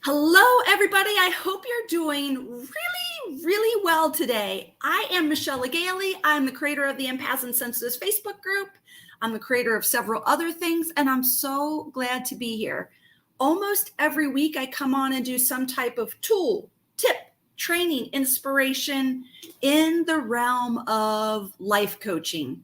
Hello, everybody. I hope you're doing really well today. I am Michelle Legaly. I'm the creator of the Empaths and Sensitives Facebook group. I'm the creator of several other things, and I'm so glad to be here. Almost every week, I come on and do some type of tool, tip, training, inspiration in the realm of life coaching.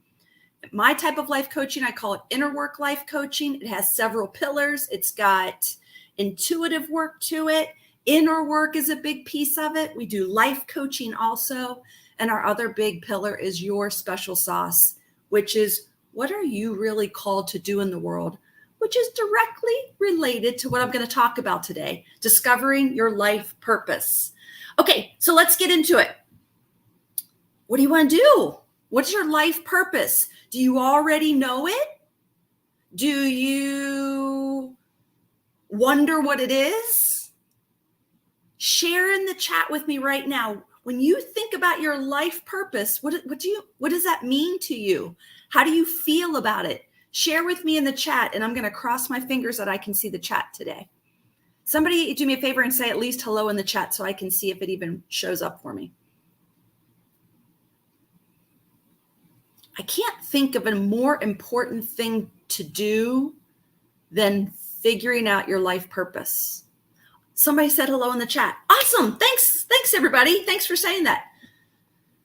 My type of life coaching, I call it inner work life coaching. It has several pillars. It's got intuitive work to it. Inner work is a big piece of it. We do life coaching also. And our other big pillar is your special sauce, which is what are you really called to do in the world, which is directly related to what I'm going to talk about today, discovering your life purpose. Okay, so let's get into it. What do you want to do? What's your life purpose? Do you already know it? Do you wonder what it is? Share in the chat with me right now. When you think about your life purpose, what does that mean to you? How do you feel about it? Share with me in the chat, and I'm going to cross my fingers that I can see the chat today. Somebody do me a favor and say at least hello in the chat so I can see if it even shows up for me. I can't think of a more important thing to do than figuring out your life purpose. Somebody said hello in the chat. Awesome. Thanks, everybody. Thanks for saying that.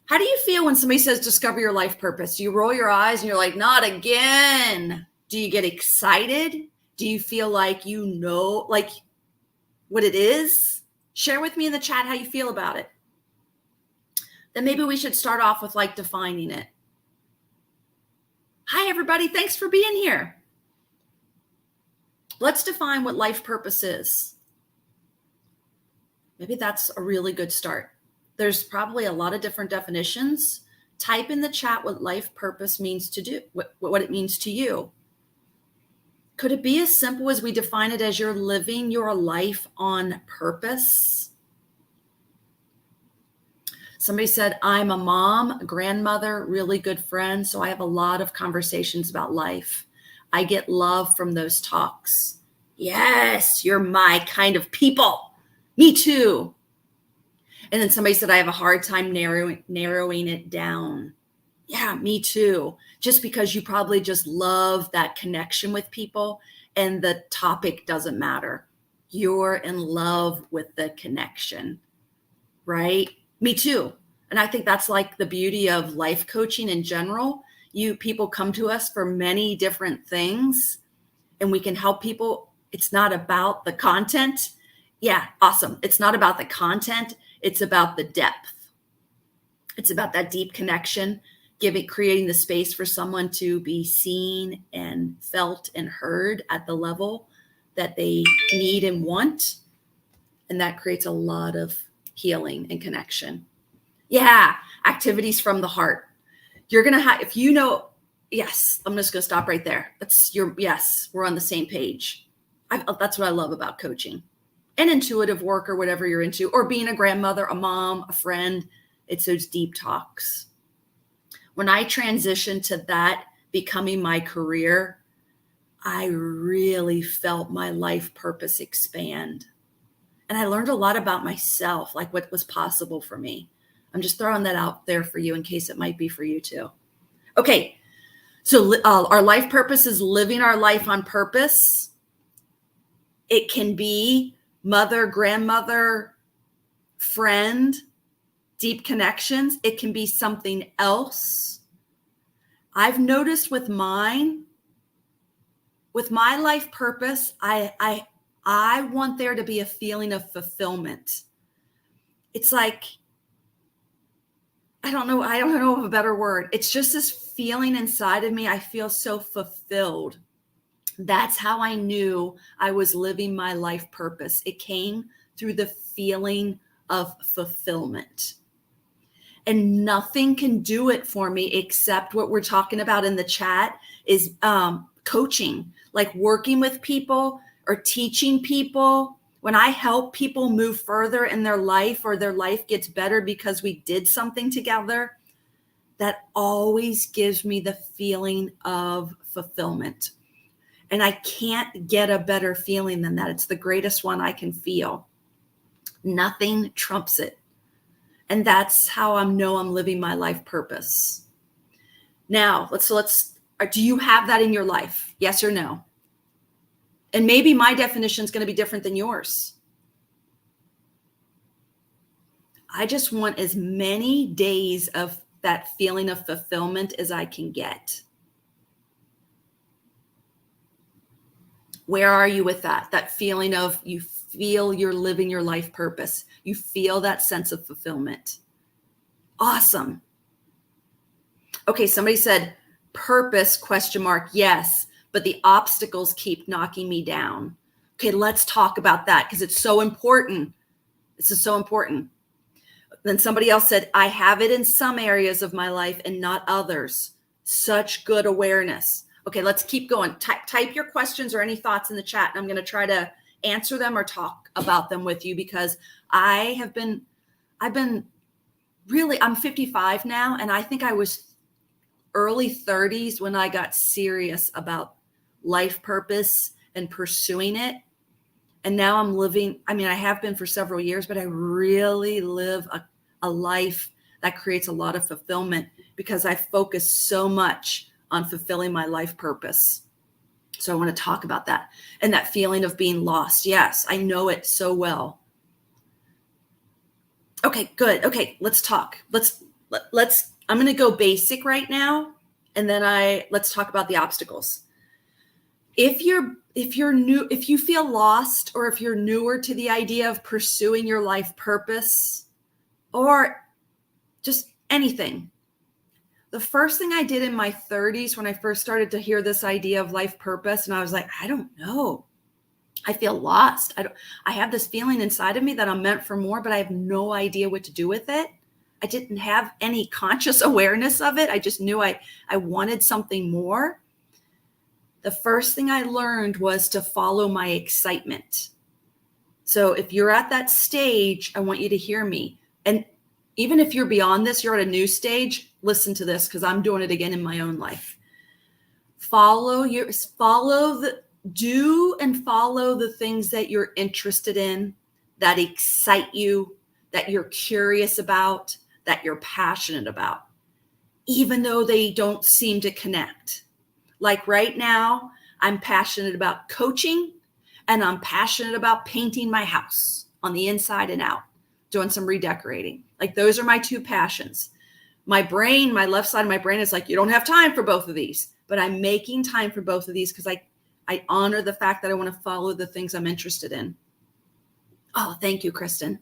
How do you feel when somebody says discover your life purpose? Do you roll your eyes and you're like, not again? Do you get excited? Do you feel like you know like what it is? Share with me in the chat how you feel about it. Then maybe we should start off with like defining it. Hi, everybody. Thanks for being here. Let's define what life purpose is. Maybe that's a really good start. There's probably a lot of different definitions. Type in the chat what life purpose means to do, what it means to you. Could it be as simple as we define it as you're living your life on purpose? Somebody said, I'm a mom, a grandmother, really good friend, so I have a lot of conversations about life. I get love from those talks. Yes, you're my kind of people. Me too. And then somebody said, I have a hard time narrowing it down. Yeah, me too. Just because you probably just love that connection with people and the topic doesn't matter. You're in love with the connection, right? Me too. And I think that's like the beauty of life coaching in general. People come to us for many different things and we can help people. It's not about the content. Yeah, awesome. It's not about the content. It's about the depth. It's about that deep connection, creating the space for someone to be seen and felt and heard at the level that they need and want. And that creates a lot of healing and connection. Yeah, activities from the heart. You're going to have, if you know, yes, I'm just going to stop right there. Yes, we're on the same page. That's what I love about coaching and intuitive work or whatever you're into, or being a grandmother, a mom, a friend. It's those deep talks. When I transitioned to that becoming my career, I really felt my life purpose expand. And I learned a lot about myself, like what was possible for me. I'm just throwing that out there for you in case it might be for you too. Okay, so our life purpose is living our life on purpose. It can be mother, grandmother, friend, deep connections. It can be something else. I've noticed with my life purpose, I want there to be a feeling of fulfillment. It's like, I don't know of a better word. It's just this feeling inside of me. I feel so fulfilled. That's how I knew I was living my life purpose. It came through the feeling of fulfillment. And nothing can do it for me except what we're talking about in the chat is coaching, like working with people or teaching people. When I help people move further in their life or their life gets better because we did something together, that always gives me the feeling of fulfillment. And I can't get a better feeling than that. It's the greatest one I can feel. Nothing trumps it. And that's how I know I'm living my life purpose. Now, do you have that in your life? Yes or no? And maybe my definition is going to be different than yours. I just want as many days of that feeling of fulfillment as I can get. Where are you with that? That feeling of you feel you're living your life purpose. You feel that sense of fulfillment. Awesome. Okay, somebody said purpose, ? Yes, but the obstacles keep knocking me down. Okay, let's talk about that because it's so important. This is so important. Then somebody else said, I have it in some areas of my life and not others. Such good awareness. Okay, let's keep going. Type your questions or any thoughts in the chat, and I'm going to try to answer them or talk about them with you because I've been really, I'm 55 now, and I think I was early 30s when I got serious about life purpose and pursuing it. And now I'm living, I have been for several years, but I really live a life that creates a lot of fulfillment because I focus so much on fulfilling my life purpose. So I want to talk about that and that feeling of being lost. Yes, I know it so well. Okay, good. Okay, let's talk. I'm going to go basic right now, and then let's talk about the obstacles. If you're new, if you feel lost, or if you're newer to the idea of pursuing your life purpose, or just anything, the first thing I did in my 30s when I first started to hear this idea of life purpose, and I was like, I don't know. I feel lost. I have this feeling inside of me that I'm meant for more, but I have no idea what to do with it. I didn't have any conscious awareness of it. I just knew I wanted something more. The first thing I learned was to follow my excitement. So if you're at that stage, I want you to hear me. And even if you're beyond this, you're at a new stage, listen to this because I'm doing it again in my own life. Follow the things that you're interested in, that excite you, that you're curious about, that you're passionate about, even though they don't seem to connect. Like right now, I'm passionate about coaching and I'm passionate about painting my house on the inside and out, doing some redecorating. Like those are my two passions. My brain, my left side of my brain is like, you don't have time for both of these, but I'm making time for both of these because I honor the fact that I want to follow the things I'm interested in. Oh, thank you, Kristen.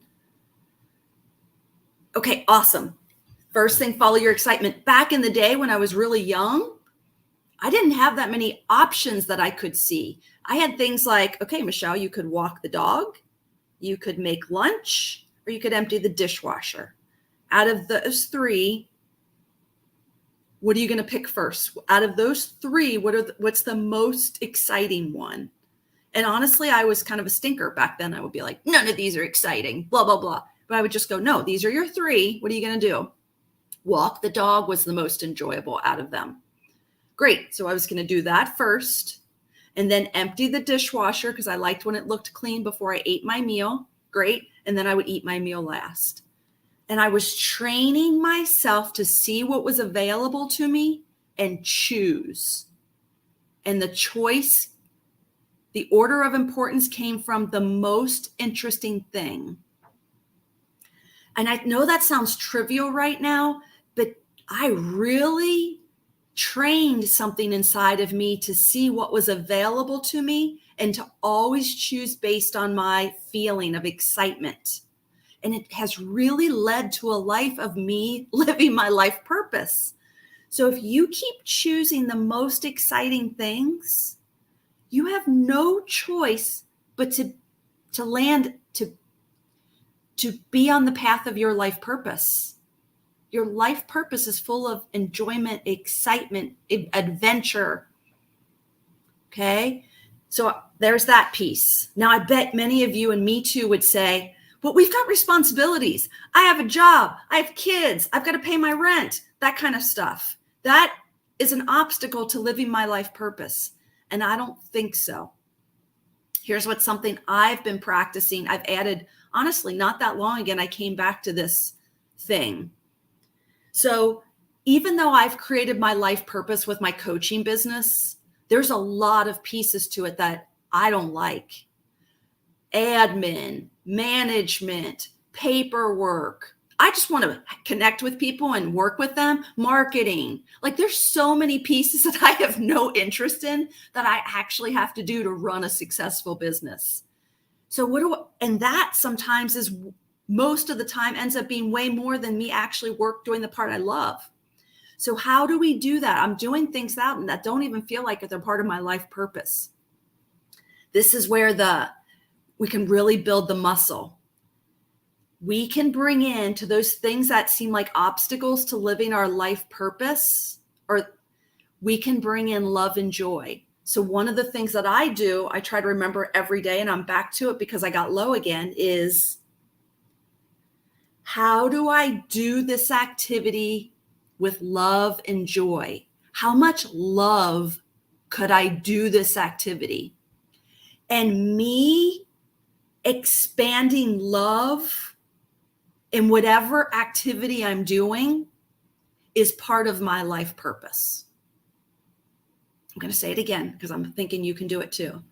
Okay, awesome. First thing, follow your excitement. Back in the day when I was really young, I didn't have that many options that I could see. I had things like, okay, Michelle, you could walk the dog, you could make lunch, or you could empty the dishwasher. Out of those three, what are you going to pick first? Out of those three, what's the most exciting one? And honestly, I was kind of a stinker back then. I would be like, none of these are exciting, blah, blah, blah. But I would just go, no, these are your three. What are you going to do? Walk the dog was the most enjoyable out of them. Great. So I was going to do that first and then empty the dishwasher because I liked when it looked clean before I ate my meal. Great. And then I would eat my meal last. And I was training myself to see what was available to me and choose. And the choice, the order of importance came from the most interesting thing. And I know that sounds trivial right now, but I really trained something inside of me to see what was available to me and to always choose based on my feeling of excitement. And it has really led to a life of me living my life purpose. So if you keep choosing the most exciting things, you have no choice but to be on the path of your life purpose. Your life purpose is full of enjoyment, excitement, adventure. Okay? So there's that piece. Now, I bet many of you and me too would say, but we've got responsibilities. I have a job. I have kids. I've got to pay my rent, that kind of stuff. That is an obstacle to living my life purpose. And I don't think so. Here's what's something I've been practicing. I've added, honestly, not that long ago, I came back to this thing. So even though I've created my life purpose with my coaching business, there's a lot of pieces to it that I don't like. Admin, management, paperwork. I just want to connect with people and work with them. Marketing. Like there's so many pieces that I have no interest in that I actually have to do to run a successful business. So and that sometimes is most of the time ends up being way more than me actually doing the part I love. So how do we do that? I'm doing things out that don't even feel like they're part of my life purpose. This is where we can really build the muscle. We can bring into those things that seem like obstacles to living our life purpose, or we can bring in love and joy. So one of the things that I do, I try to remember every day, and I'm back to it because I got low again, is how do I do this activity with love and joy? How much love could I do this activity? And me expanding love in whatever activity I'm doing is part of my life purpose. I'm going to say it again because I'm thinking you can do it too.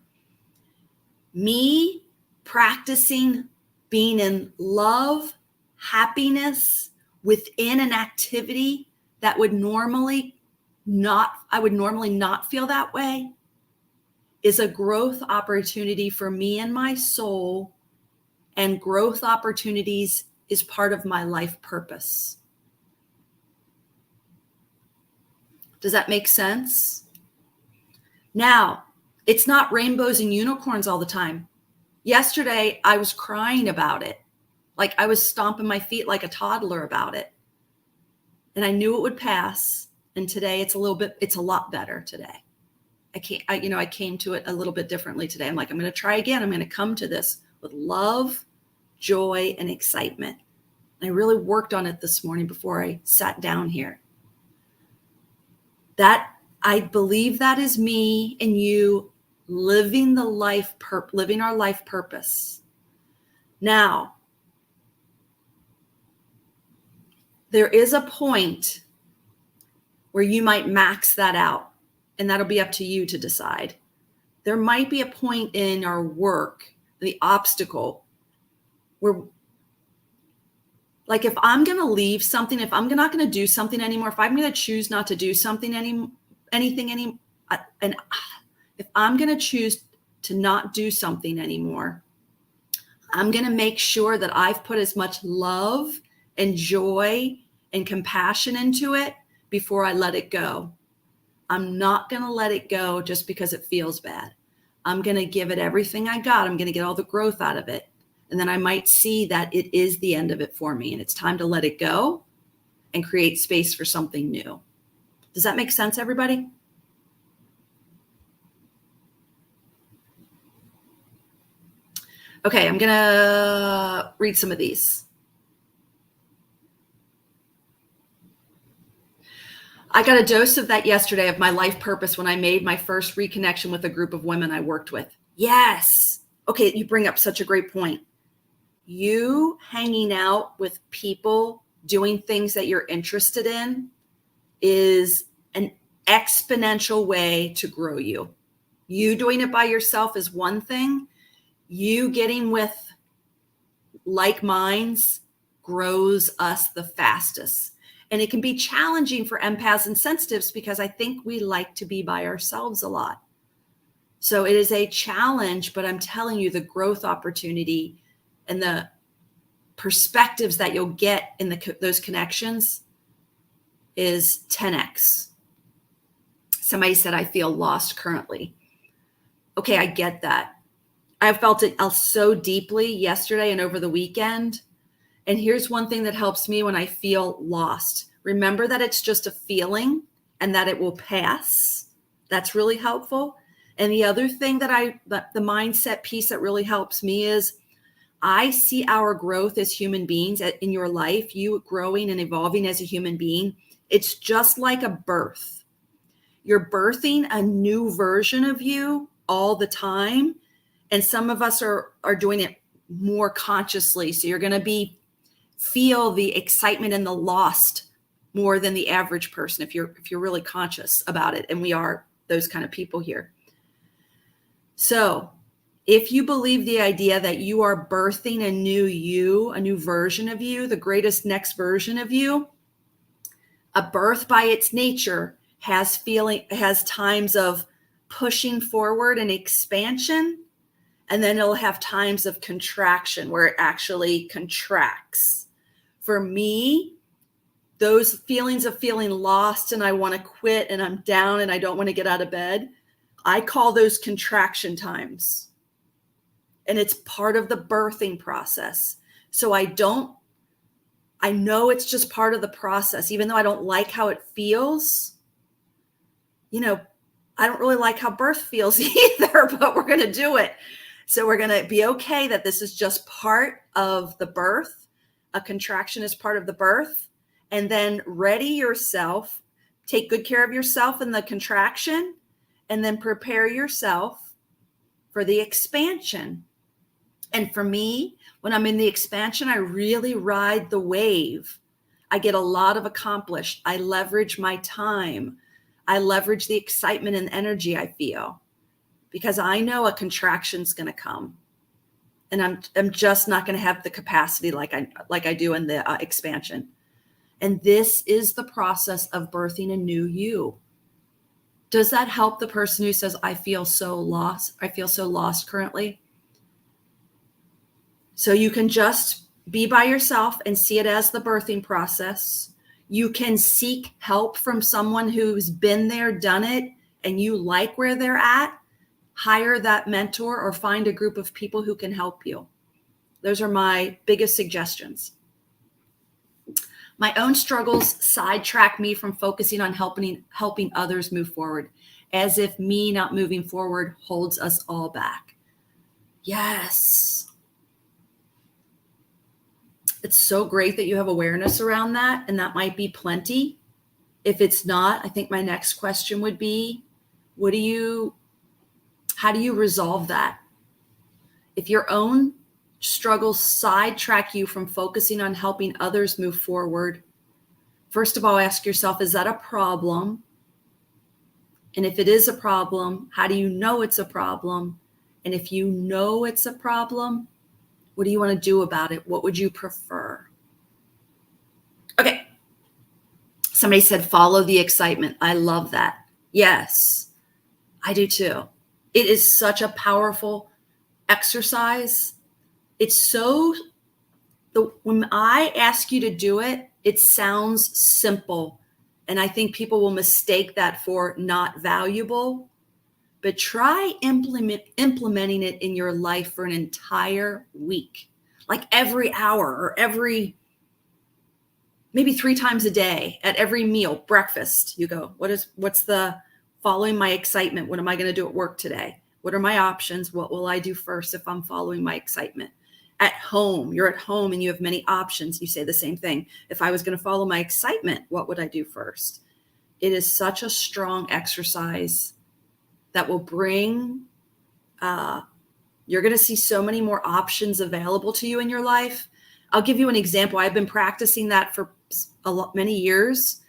Me practicing being in love, happiness within an activity that I would normally not feel that way, is a growth opportunity for me and my soul, and growth opportunities is part of my life purpose. Does that make sense? Now, it's not rainbows and unicorns all the time. Yesterday, I was crying about it. Like I was stomping my feet like a toddler about it. And I knew it would pass. And today it's a lot better today. I came to it a little bit differently today. I'm like, I'm going to try again. I'm going to come to this with love, joy, and excitement. And I really worked on it this morning before I sat down here. That I believe that is me and you living our life purpose. Now, there is a point where you might max that out, and that'll be up to you to decide. There might be a point in our work, the obstacle, where, like, if I'm going to leave something, if I'm not going to do something anymore, if I'm going to choose not to do something and if I'm going to choose to not do something anymore, I'm going to make sure that I've put as much love and joy and compassion into it before I let it go. I'm not going to let it go just because it feels bad. I'm going to give it everything I got. I'm going to get all the growth out of it. And then I might see that it is the end of it for me and it's time to let it go and create space for something new. Does that make sense, everybody? Okay, I'm going to read some of these. I got a dose of that yesterday, of my life purpose, when I made my first reconnection with a group of women I worked with. Yes. Okay, you bring up such a great point. You hanging out with people doing things that you're interested in is an exponential way to grow you. You doing it by yourself is one thing. You getting with like minds grows us the fastest. And it can be challenging for empaths and sensitives because I think we like to be by ourselves a lot. So it is a challenge, but I'm telling you, the growth opportunity and the perspectives that you'll get in those connections is 10x. Somebody said, I feel lost currently. Okay, I get that. I felt it so deeply yesterday and over the weekend. And here's one thing that helps me when I feel lost. Remember that it's just a feeling and that it will pass. That's really helpful. And the other thing that the mindset piece that really helps me is I see our growth as human beings in your life, you growing and evolving as a human being. It's just like a birth. You're birthing a new version of you all the time. And some of us are doing it more consciously. So you're going to feel the excitement and the lost more than the average person if you're really conscious about it. And we are those kind of people here. So if you believe the idea that you are birthing a new you, a new version of you, the greatest next version of you, a birth by its nature has times of pushing forward and expansion, and then it'll have times of contraction where it actually contracts. For me, those feelings of feeling lost and I want to quit and I'm down and I don't want to get out of bed, I call those contraction times. And it's part of the birthing process. So I know it's just part of the process, even though I don't like how it feels. I don't really like how birth feels either, but we're going to do it. So we're going to be okay that this is just part of the birth. A contraction is part of the birth. And then ready yourself, take good care of yourself in the contraction, and then prepare yourself for the expansion. And for me, when I'm in the expansion, I really ride the wave. I get a lot of accomplished. I leverage my time. I leverage the excitement and energy I feel because I know a contraction's going to come. And I'm just not going to have the capacity like I do in the expansion. And this is the process of birthing a new you. Does that help the person who says, I feel so lost? I feel so lost currently. So you can just be by yourself and see it as the birthing process. You can seek help from someone who's been there, done it, and you like where they're at. Hire that mentor or find a group of people who can help you. Those are my biggest suggestions. My own struggles sidetrack me from focusing on helping others move forward, as if me not moving forward holds us all back. Yes. It's so great that you have awareness around that, and that might be plenty. If it's not, I think my next question would be, how do you resolve that? If your own struggles sidetrack you from focusing on helping others move forward, first of all, ask yourself, is that a problem? And if it is a problem, how do you know it's a problem? And if you know it's a problem, what do you want to do about it? What would you prefer? Okay. Somebody said, follow the excitement. I love that. Yes, I do too. It is such a powerful exercise. When I ask you to do it, it sounds simple. And I think people will mistake that for not valuable. But try implementing it in your life for an entire week, like every hour or maybe 3 times a day at every meal, breakfast. You go, what's the following my excitement? What am I going to do at work today? What are my options? What will I do first if I'm following my excitement? At home, you're at home and you have many options. You say the same thing. If I was going to follow my excitement, what would I do first? It is such a strong exercise that will bring, you're going to see so many more options available to you in your life. I'll give you an example. I've been practicing that for many years.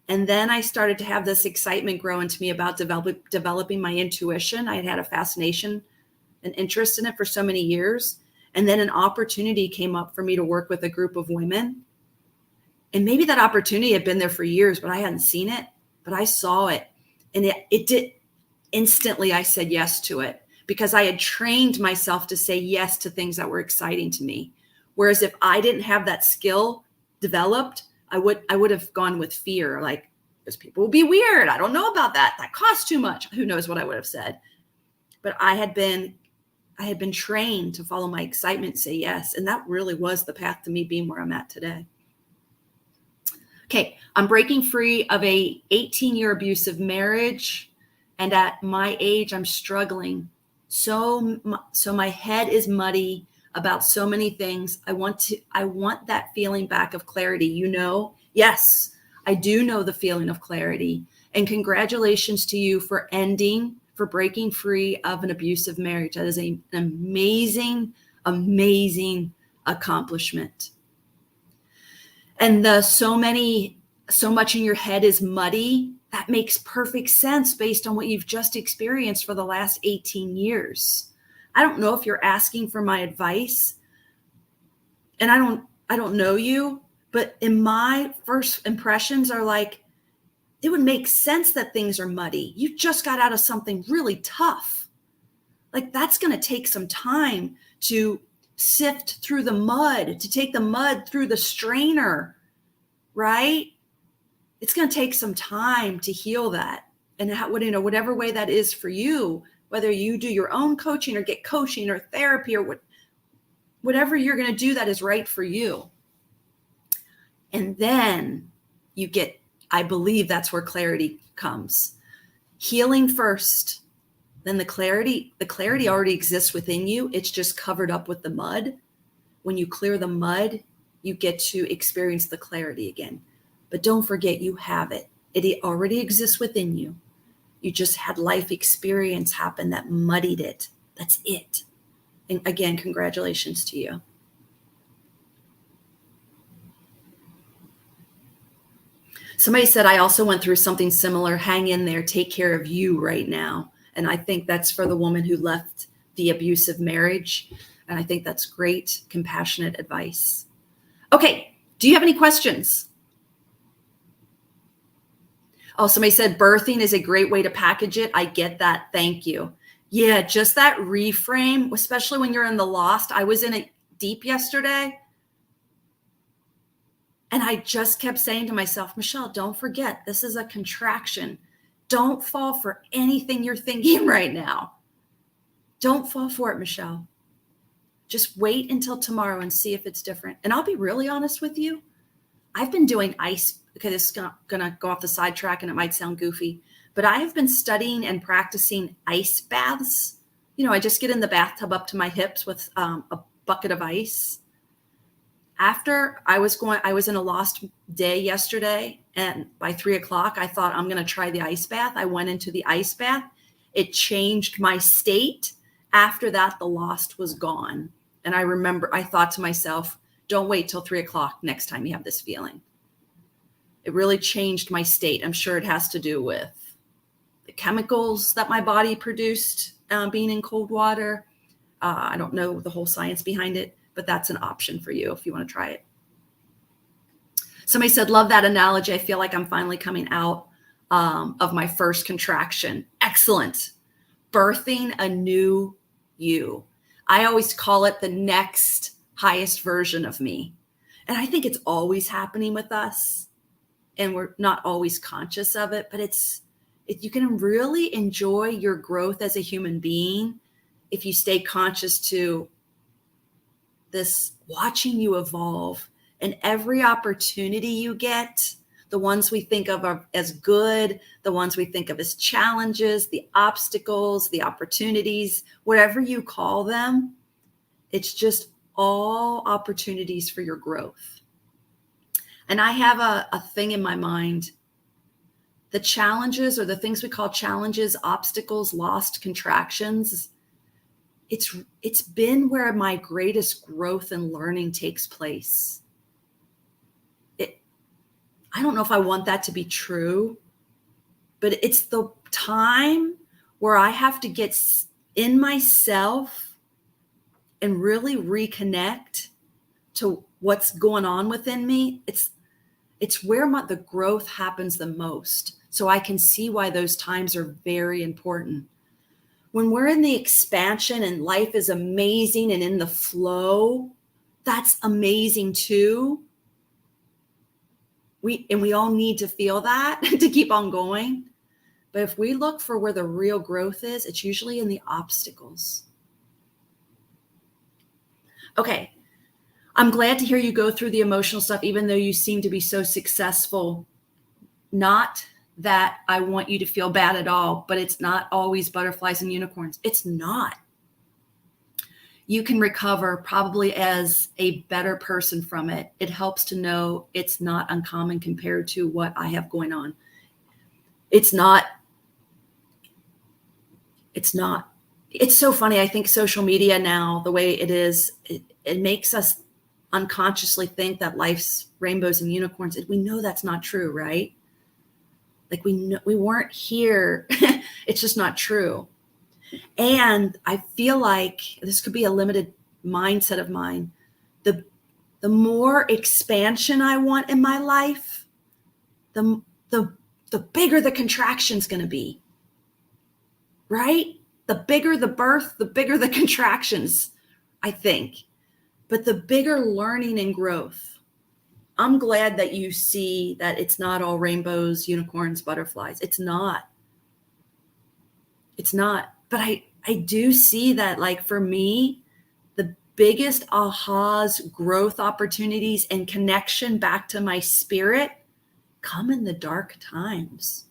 And then I started to have this excitement grow into me about developing my intuition. I had had a fascination and interest in it for so many years. And then an opportunity came up for me to work with a group of women. And maybe that opportunity had been there for years, but I hadn't seen it, but I saw it. And it did. Instantly, I said yes to it because I had trained myself to say yes to things that were exciting to me. Whereas if I didn't have that skill developed, I would have gone with fear, like, those people will be weird. I don't know about that. That costs too much. Who knows what I would have said. But I had been trained to follow my excitement, say yes. And that really was the path to me being where I'm at today. Okay, I'm breaking free of a 18-year abusive marriage. And at my age, I'm struggling. So my head is muddy about so many things. I want that feeling back of clarity. Yes, I do know the feeling of clarity. And congratulations to you for breaking free of an abusive marriage. That is an amazing, amazing accomplishment. And so much in your head is muddy. That makes perfect sense based on what you've just experienced for the last 18 years. I don't know if you're asking for my advice, and I don't know you, but in my first impressions are like, it would make sense that things are muddy. You just got out of something really tough. Like, that's going to take some time to sift through the mud, to take the mud through the strainer, right? It's going to take some time to heal that. And whatever way that is for you, whether you do your own coaching or get coaching or therapy or whatever you're going to do that is right for you. And then I believe that's where clarity comes. Healing first, then the clarity already exists within you. It's just covered up with the mud. When you clear the mud, you get to experience the clarity again. But don't forget, you have it. It already exists within you. You just had life experience happen that muddied it. That's it. And again, congratulations to you. Somebody said, I also went through something similar. Hang in there. Take care of you right now. And I think that's for the woman who left the abusive marriage. And I think that's great, compassionate advice. Okay. Do you have any questions? Oh, somebody said birthing is a great way to package it. I get that. Thank you. Yeah, just that reframe, especially when you're in the lost. I was in it deep yesterday. And I just kept saying to myself, Michelle, don't forget, this is a contraction. Don't fall for anything you're thinking right now. Don't fall for it, Michelle. Just wait until tomorrow and see if it's different. And I'll be really honest with you. I've been doing ice. Okay, this is going to go off the sidetrack and it might sound goofy, but I have been studying and practicing ice baths. I just get in the bathtub up to my hips with a bucket of ice. After I was in a lost day yesterday, and by 3:00, I thought, I'm going to try the ice bath. I went into the ice bath. It changed my state. After that, the lost was gone. And I remember, I thought to myself, don't wait till 3:00 next time you have this feeling. It really changed my state. I'm sure it has to do with the chemicals that my body produced being in cold water. I don't know the whole science behind it, but that's an option for you if you want to try it. Somebody said, love that analogy. I feel like I'm finally coming out of my first contraction. Excellent. Birthing a new you. I always call it the next highest version of me. And I think it's always happening with us. And we're not always conscious of it, but you can really enjoy your growth as a human being if you stay conscious to this, watching you evolve. And every opportunity you get, the ones we think of as good, the ones we think of as challenges, the obstacles, the opportunities, whatever you call them, it's just all opportunities for your growth. And I have a thing in my mind. The challenges, or the things we call challenges, obstacles, lost, contractions, it's been where my greatest growth and learning takes place. I don't know if I want that to be true, but it's the time where I have to get in myself and really reconnect to what's going on within me. It's where the growth happens the most. So I can see why those times are very important. When we're in the expansion and life is amazing and in the flow, that's amazing too. We all need to feel that to keep on going. But if we look for where the real growth is, it's usually in the obstacles. Okay. I'm glad to hear you go through the emotional stuff, even though you seem to be so successful. Not that I want you to feel bad at all, but it's not always butterflies and unicorns. It's not. You can recover probably as a better person from it. It helps to know it's not uncommon compared to what I have going on. It's not. It's not. It's so funny. I think social media now, the way it is, it makes us unconsciously think that life's rainbows and unicorns. We know that's not true, right? Like we know, we weren't here. It's just not true. And I feel like this could be a limited mindset of mine. The more expansion I want in my life, the bigger the contraction's going to be. Right? The bigger the birth, the bigger the contractions, I think. But the bigger learning and growth. I'm glad that you see that it's not all rainbows, unicorns, butterflies. It's not. It's not. But I do see that, like, for me, the biggest ahas, growth opportunities, and connection back to my spirit come in the dark times.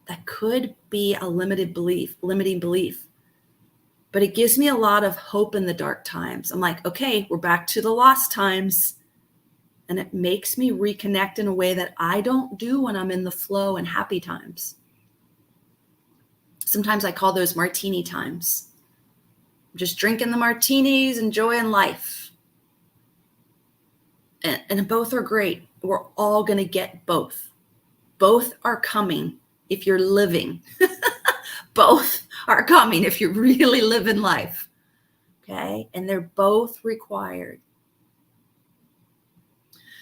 That could be a limiting belief, but it gives me a lot of hope in the dark times. I'm like, okay, we're back to the lost times. And it makes me reconnect in a way that I don't do when I'm in the flow and happy times. Sometimes I call those martini times. I'm just drinking the martinis, enjoying life. And both are great. We're all going to get both. Both are coming if you're living. Both are coming if you're really living life. Okay? And they're both required.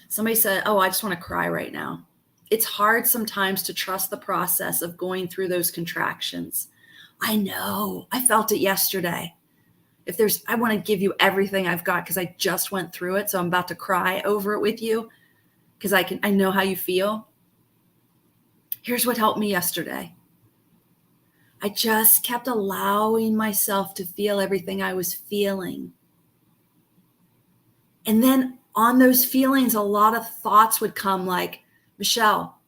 Somebody said, oh, I just want to cry right now. It's hard sometimes to trust the process of going through those contractions. I know. I felt it yesterday. I want to give you everything I've got because I just went through it. So I'm about to cry over it with you because I know how you feel. Here's what helped me yesterday. I just kept allowing myself to feel everything I was feeling. And then on those feelings, a lot of thoughts would come like, Michelle,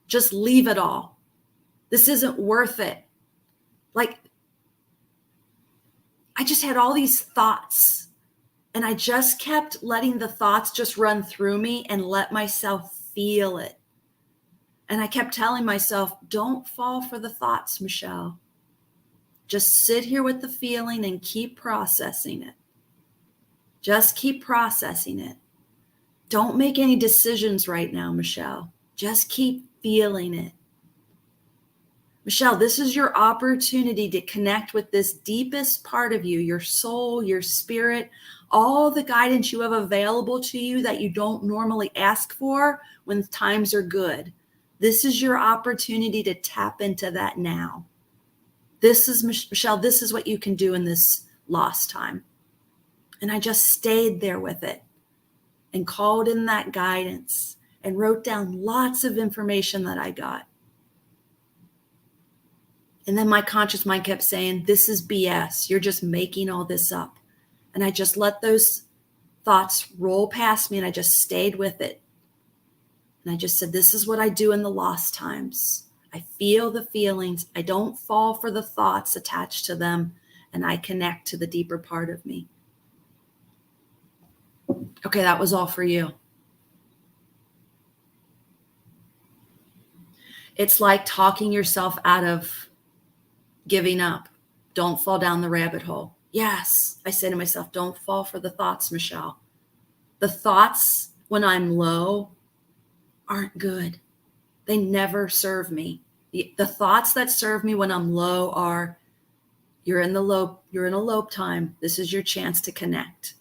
just leave it all. This isn't worth it. Like, I just had all these thoughts and I just kept letting the thoughts just run through me and let myself feel it. And I kept telling myself, don't fall for the thoughts, Michelle. Just sit here with the feeling and keep processing it. Just keep processing it. Don't make any decisions right now, Michelle. Just keep feeling it. Michelle, this is your opportunity to connect with this deepest part of you, your soul, your spirit, all the guidance you have available to you that you don't normally ask for when times are good. This is your opportunity to tap into that now. This is, Michelle, this is what you can do in this lost time. And I just stayed there with it and called in that guidance and wrote down lots of information that I got. And then my conscious mind kept saying, this is BS. You're just making all this up. And I just let those thoughts roll past me and I just stayed with it. And I just said, this is what I do in the lost times. I feel the feelings. I don't fall for the thoughts attached to them. And I connect to the deeper part of me. Okay, that was all for you. It's like talking yourself out of giving up. Don't fall down the rabbit hole. Yes, I say to myself, don't fall for the thoughts, Michelle. The thoughts when I'm low aren't good. They never serve me. The thoughts that serve me when I'm low are, you're in a low time. This is your chance to connect.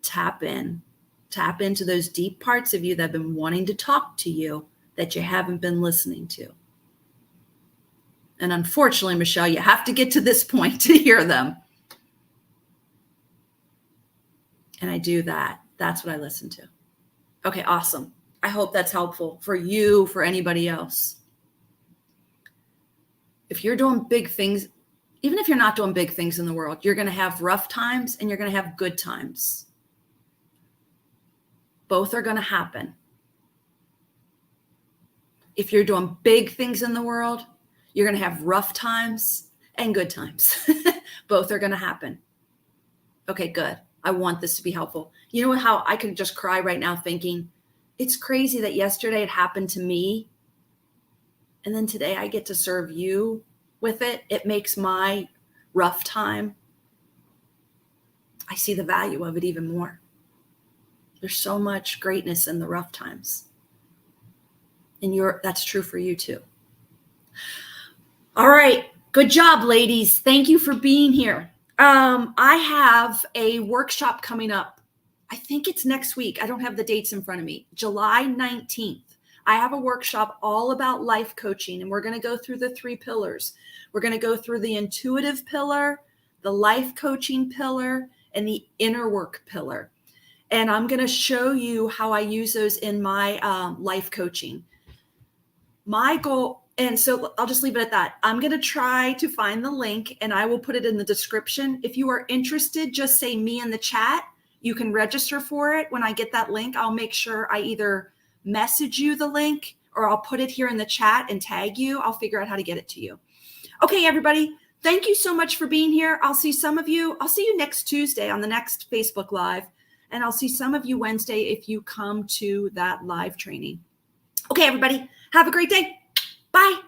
Tap into those deep parts of you that have been wanting to talk to you that you haven't been listening to. And unfortunately, Michelle, you have to get to this point to hear them. And I do that. That's what I listen to. Okay, awesome. I hope that's helpful for you, for anybody else. If you're doing big things, even if you're not doing big things in the world, you're going to have rough times and you're going to have good times. Both are going to happen. If you're doing big things in the world, you're going to have rough times and good times. Both are going to happen. Okay, good. I want this to be helpful. You know how I could just cry right now thinking, It's crazy that yesterday it happened to me, and then today I get to serve you with it. It makes my rough time, I see the value of it even more. There's so much greatness in the rough times. And that's true for you too. All right. Good job, ladies. Thank you for being here. I have a workshop coming up. I think it's next week. I don't have the dates in front of me. July 19th. I have a workshop all about life coaching, and we're going to go through the 3 pillars. We're going to go through the intuitive pillar, the life coaching pillar, and the inner work pillar. And I'm going to show you how I use those in my life coaching. My goal, and so I'll just leave it at that. I'm going to try to find the link, and I will put it in the description. If you are interested, just say me in the chat. You can register for it. When I get that link, I'll make sure I either message you the link or I'll put it here in the chat and tag you. I'll figure out how to get it to you. Okay, everybody. Thank you so much for being here. I'll see some of you. I'll see you next Tuesday on the next Facebook Live. And I'll see some of you Wednesday if you come to that live training. Okay, everybody. Have a great day. Bye.